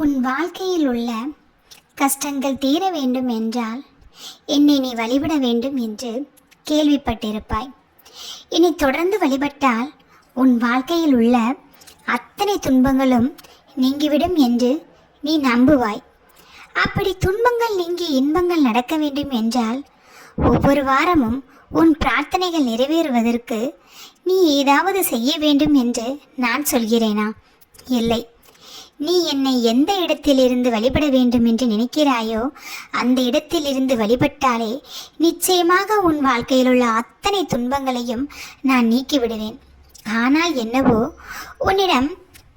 உன் வாழ்க்கையில் உள்ள கஷ்டங்கள் தீர வேண்டும் என்றால் என்னை நீ வழிபட வேண்டும் என்று கேள்விப்பட்டிருப்பாய். இனி தொடர்ந்து வழிபட்டால் உன் வாழ்க்கையில் உள்ள அத்தனை துன்பங்களும் நீங்கிவிடும் என்று நீ நம்புவாய். அப்படி துன்பங்கள் நீங்கி இன்பங்கள் நடக்க வேண்டும் என்றால் ஒவ்வொரு வாரமும் உன் பிரார்த்தனைகள் நிறைவேறுவதற்கு நீ ஏதாவது செய்ய வேண்டும் என்று நான் சொல்கிறேனா? இல்லை. நீ என்னை எந்த இடத்திலிருந்து வழிபட வேண்டும் என்று நினைக்கிறாயோ அந்த இடத்திலிருந்து வழிபட்டாலே நிச்சயமாக உன் வாழ்க்கையில் உள்ள அத்தனை துன்பங்களையும் நான் நீக்கிவிடுவேன். ஆனால் என்னவோ உன்னிடம்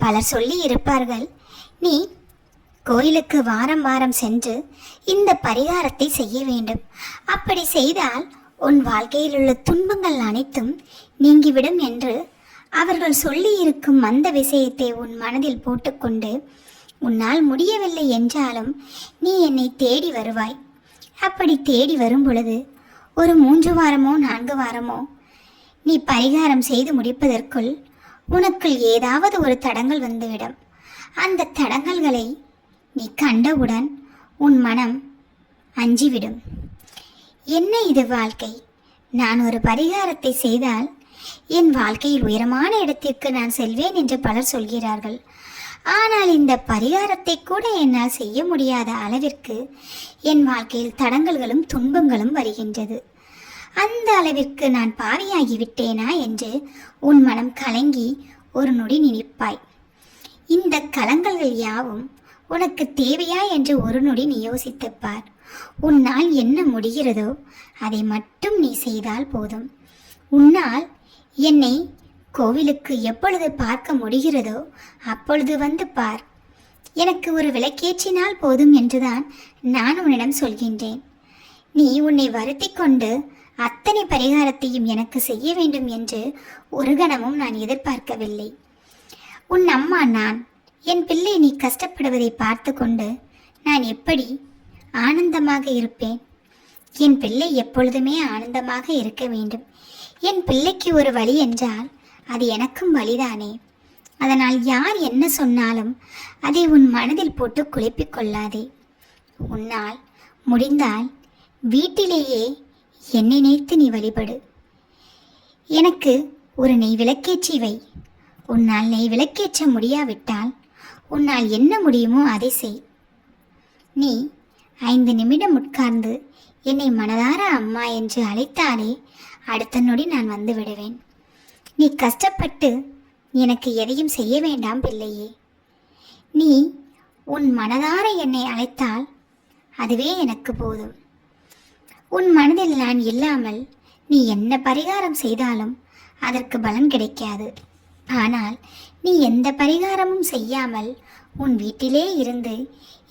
பலர் சொல்லி இருப்பார்கள், நீ கோயிலுக்கு வாரம் வாரம் சென்று இந்த பரிகாரத்தை செய்ய வேண்டும், அப்படி செய்தால் உன் வாழ்க்கையில் உள்ள துன்பங்கள் அனைத்தும் நீங்கிவிடும் என்று அவர்கள் சொல்லி இருக்கும் அந்த விஷயத்தை உன் மனதில் போட்டுக்கொண்டு உன்னால் முடியவில்லை என்றாலும் நீ என்னை தேடி வருவாய். அப்படி தேடி வரும் பொழுது ஒரு 3 வாரமோ 4 வாரமோ நீ பரிகாரம் செய்து முடிப்பதற்குள் உனக்குள் ஏதாவது ஒரு தடங்கல் வந்துவிடும். அந்த தடங்கல்களை நீ கண்டவுடன் உன் மனம் அஞ்சிவிடும். என்ன இது வாழ்க்கை? நான் ஒரு பரிகாரத்தை செய்தால் என் வாழ்க்கையில் உயரமான இடத்திற்கு நான் செல்வேன் என்று பலர் சொல்கிறார்கள். ஆனால் இந்த பரிகாரத்தை கூட என்னால் செய்ய முடியாத அளவிற்கு என் வாழ்க்கையில் தடங்கல்களும் துன்பங்களும் வருகின்றது. அந்த அளவிற்கு நான் பாவியாகிவிட்டேனா என்று உன் மனம் கலங்கி ஒரு நொடி நினைப்பாய். இந்த கலங்கல்கள் யாவும் உனக்கு தேவையா என்று ஒரு நொடி நீ யோசித்துப்பார். உன்னால் என்ன முடிகிறதோ அதை மட்டும் நீ செய்தால் போதும். உன்னால் என்னை கோவிலுக்கு எப்பொழுது பார்க்க முடிகிறதோ அப்பொழுது வந்து பார். எனக்கு ஒரு விளக்கேற்றினால் போதும் என்றுதான் நான் உன்னிடம் சொல்கின்றேன். நீ உன்னை வருத்தி கொண்டு அத்தனை பரிகாரத்தையும் எனக்கு செய்ய வேண்டும் என்று ஒரு கணமும் நான் எதிர்பார்க்கவில்லை. உன் அம்மா நான். என் பிள்ளை நீ கஷ்டப்படுவதை பார்த்து கொண்டு நான் எப்படி ஆனந்தமாக இருப்பேன்? என் பிள்ளை எப்பொழுதுமே ஆனந்தமாக இருக்க வேண்டும். என் பிள்ளைக்கு ஒரு வழி என்றால் அது எனக்கும் வழிதானே. அதனால் யார் என்ன சொன்னாலும் அதை உன் மனதில் போட்டு குழப்பிக் கொள்ளாதே. உன்னால் முடிந்தால் வீட்டிலேயே என்னை நினைத்து நீ வழிபடு. எனக்கு ஒரு நெய் விளக்கேற்றி வை. உன்னால் நெய் விளக்கேற்ற முடியாவிட்டால் உன்னால் என்ன முடியுமோ அதை செய். நீ 5 நிமிடம் உட்கார்ந்து என்னை மனதார அம்மா என்று அழைத்தாலே அடுத்த நொடி நான் வந்து விடுவேன். நீ கஷ்டப்பட்டு எனக்கு எதையும் செய்ய வேண்டாம் பிள்ளையே. நீ உன் மனதார என்னை அழைத்தால் அதுவே எனக்கு போதும். உன் மனதில் நான் இல்லாமல் நீ என்ன பரிகாரம் செய்தாலும் அதற்கு பலன் கிடைக்காது. ஆனால் நீ எந்த பரிகாரமும் செய்யாமல் உன் வீட்டிலே இருந்து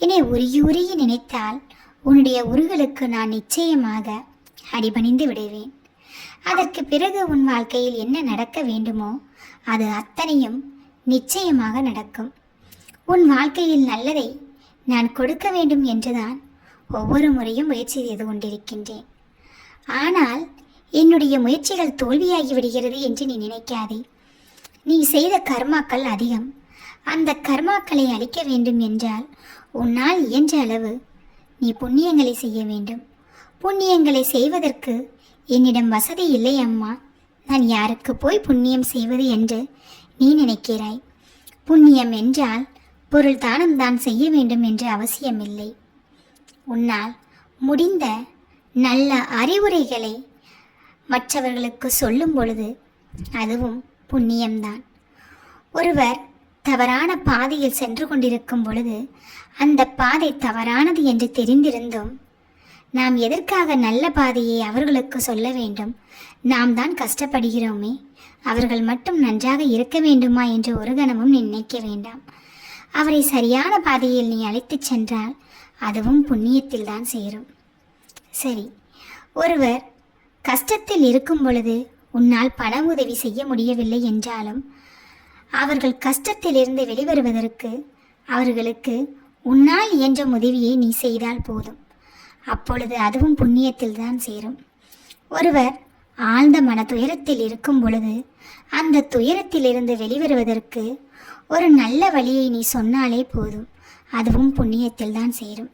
என்னை உருகி உருகி நினைத்தால் உன்னுடைய உருகளுக்கு நான் நிச்சயமாக அடிபணிந்து விடுவேன். அதற்கு பிறகு உன் வாழ்க்கையில் என்ன நடக்க வேண்டுமோ அது அத்தனையும் நிச்சயமாக நடக்கும். உன் வாழ்க்கையில் நல்லதை நான் கொடுக்க வேண்டும் என்றுதான் ஒவ்வொரு முறையும் முயற்சி செய்து கொண்டிருக்கின்றேன். ஆனால் என்னுடைய முயற்சிகள் தோல்வியாகி விடுகிறது என்று நீ நினைக்காதே. நீ செய்த கர்மாக்கள் அதிகம். அந்த கர்மாக்களை அழிக்க வேண்டும் என்றால் உன்னால் இயன்ற அளவு நீ புண்ணியங்களை செய்ய வேண்டும். புண்ணியங்களை செய்வதற்கு என்னிடம் வசதி இல்லை அம்மா. நான் யாருக்கு போய் புண்ணியம் செய்வது என்று நீ நினைக்கிறாய். புண்ணியம் என்றால் பொருள் தானம் தான் செய்ய வேண்டும் என்று அவசியமில்லை. உன்னால் முடிந்த நல்ல அறிவுரைகளை மற்றவர்களுக்கு சொல்லும் பொழுது அதுவும் புண்ணியம்தான். ஒருவர் தவறான பாதையில் சென்று கொண்டிருக்கும் பொழுது அந்த பாதை தவறானது என்று தெரிந்திருந்தும் நாம் எதற்காக நல்ல பாதையை அவர்களுக்கு சொல்ல வேண்டும்? நாம் தான் கஷ்டப்படுகிறோமே, அவர்கள் மட்டும் நன்றாக இருக்க வேண்டுமா என்று ஒரு கணமும் நினைக்க வேண்டாம். அவரை சரியான பாதையில் நீ அழைத்துச் சென்றால் அதுவும் புண்ணியத்தில் தான் சேரும். சரி, ஒருவர் கஷ்டத்தில் இருக்கும் பொழுது உன்னால் பண உதவி செய்ய முடியவில்லை என்றாலும் அவர்கள் கஷ்டத்திலிருந்து வெளிவருவதற்கு அவர்களுக்கு உன்னால் இயன்ற உதவியை நீ செய்தால் போதும். அப்பொழுது அதுவும் புண்ணியத்தில் தான் சேரும். ஒருவர் ஆழ்ந்த மன துயரத்தில் இருக்கும் பொழுது அந்த துயரத்திலிருந்து வெளிவருவதற்கு ஒரு நல்ல வழியை நீ சொன்னாலே போதும். அதுவும் புண்ணியத்தில் தான் சேரும்.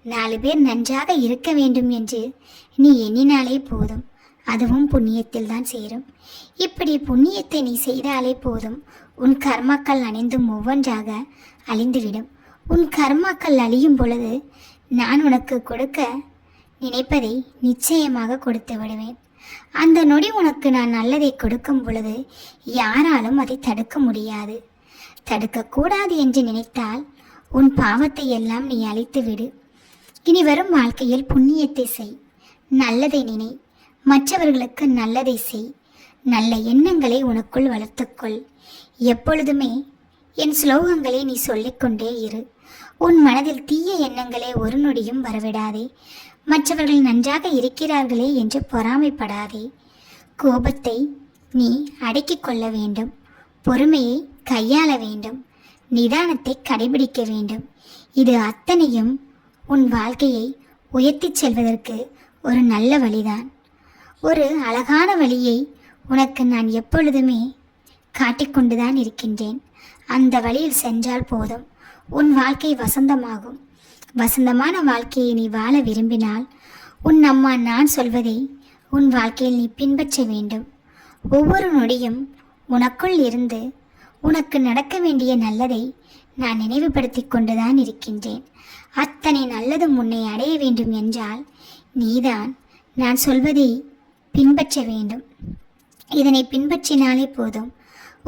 4 பேர் நன்றாக இருக்க வேண்டும் என்று நீ எண்ணினாலே போதும், அதுவும் புண்ணியத்தில் தான் சேரும். இப்படி புண்ணியத்தை நீ செய்தாலே போதும், உன் கர்மாக்கள் அனைத்தும் ஒவ்வொன்றாக அழிந்துவிடும். உன் கர்மாக்கள் அழியும் பொழுது நான் உனக்கு கொடுக்க நினைப்பதை நிச்சயமாக கொடுத்து விடுவேன். அந்த நொடி உனக்கு நான் நல்லதை கொடுக்கும் பொழுது யாராலும் அதை தடுக்க முடியாது. தடுக்கக்கூடாது என்று நினைத்தால் உன் பாவத்தை எல்லாம் நீ அழித்து விடு. இனி வரும் வாழ்க்கையில் புண்ணியத்தை செய், நல்லதை நினை, மற்றவர்களுக்கு நல்லதை செய், நல்ல எண்ணங்களை உனக்குள் வளர்த்துக்கொள். எப்பொழுதுமே என் ஸ்லோகங்களை நீ சொல்லிக்கொண்டே இரு. உன் மனதில் தீய எண்ணங்களை ஒரு நொடியும் வரவிடாதே. மற்றவர்கள் நன்றாக இருக்கிறார்களே என்று பொறாமைப்படாதே. கோபத்தை நீ அடக்கிக் கொள்ள வேண்டும். பொறுமையை கையாள வேண்டும். நிதானத்தை கடைபிடிக்க வேண்டும். இது அத்தனையும் உன் வாழ்க்கையை உயர்த்திச் செல்வதற்கு ஒரு நல்ல வழிதான். ஒரு அழகான வழியை உனக்கு நான் எப்பொழுதுமே காட்டிக்கொண்டுதான் இருக்கின்றேன். அந்த வழியில் சென்றால் போதும், உன் வாழ்க்கை வசந்தமாகும். வசந்தமான வாழ்க்கையை நீ வாழ விரும்பினால் உன் அம்மா நான் சொல்வதை உன் வாழ்க்கையில் நீ பின்பற்ற வேண்டும். ஒவ்வொரு நொடியும் உனக்குள் இருந்து உனக்கு நடக்க வேண்டிய நல்லதை நான் நினைவுபடுத்தி கொண்டுதான் இருக்கின்றேன். அத்தனை நல்லதும் உன்னை அடைய வேண்டும் என்றால் நீதான் நான் சொல்வதை பின்பற்ற வேண்டும். இதனை பின்பற்றினாலே போதும்,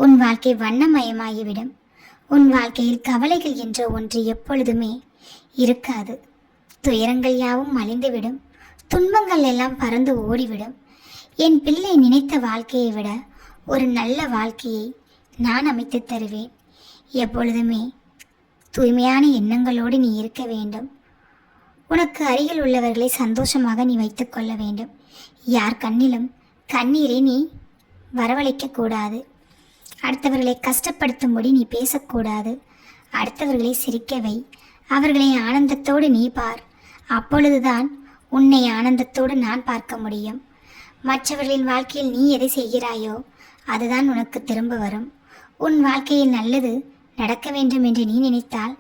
உன் வாழ்க்கை வண்ணமயமாகிவிடும். உன் வாழ்க்கையில் கவலைகள் என்ற ஒன்று எப்பொழுதுமே இருக்காது. துயரங்கள் யாவும் அழிந்துவிடும். துன்பங்கள் எல்லாம் பறந்து ஓடிவிடும். என் பிள்ளை நினைத்த வாழ்க்கையை விட ஒரு நல்ல வாழ்க்கையை நான் அமைத்து தருவேன். எப்பொழுதுமே தூய்மையான எண்ணங்களோடு நீ இருக்க வேண்டும். உனக்கு அருகில் உள்ளவர்களை சந்தோஷமாக நீ வைத்துக் கொள்ள வேண்டும். யார் கண்ணிலும் கண்ணீரை நீ வரவழைக்கக்கூடாது. அடுத்தவர்களை கஷ்டப்படுத்தும்படி நீ பேசக்கூடாது. அடுத்தவர்களை சிரிக்கவை, அவர்களை ஆனந்தத்தோடு நீ பார். அப்பொழுதுதான் உன்னை ஆனந்தத்தோடு நான் பார்க்க முடியும். மற்றவர்களின் வாழ்க்கையில் நீ எதை செய்கிறாயோ அதுதான் உனக்கு திரும்ப வரும். உன் வாழ்க்கையில் நல்லது நடக்க வேண்டும் என்று நீ நினைத்தால்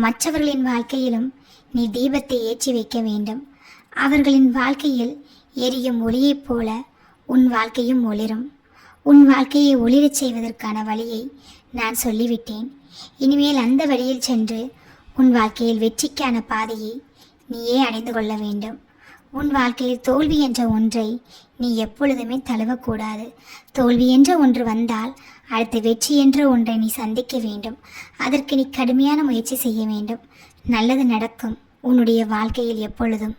மற்றவர்களின் வாழ்க்கையிலும் நீ தீபத்தை ஏற்றி வைக்க வேண்டும். அவர்களின் வாழ்க்கையில் எரியும் ஒளியைப் போல உன் வாழ்க்கையும் ஒளிரும். உன் வாழ்க்கையை ஒளிரச் செய்வதற்கான வழியை நான் சொல்லிவிட்டேன். இனிமேல் அந்த வழியில் சென்று உன் வாழ்க்கையில் வெற்றிக்கான பாதையை நீயே அடைந்து கொள்ள வேண்டும். உன் வாழ்க்கையில் தோல்வி என்ற ஒன்றை நீ எப்பொழுதுமே தழுவக்கூடாது. தோல்வி என்ற ஒன்று வந்தால் அடுத்து வெற்றி என்ற ஒன்றை நீ சந்திக்க வேண்டும். அதற்கு நீ கடுமையான முயற்சி செய்ய வேண்டும். நல்லது நடக்கும் உன்னுடைய வாழ்க்கையில் எப்பொழுதும்.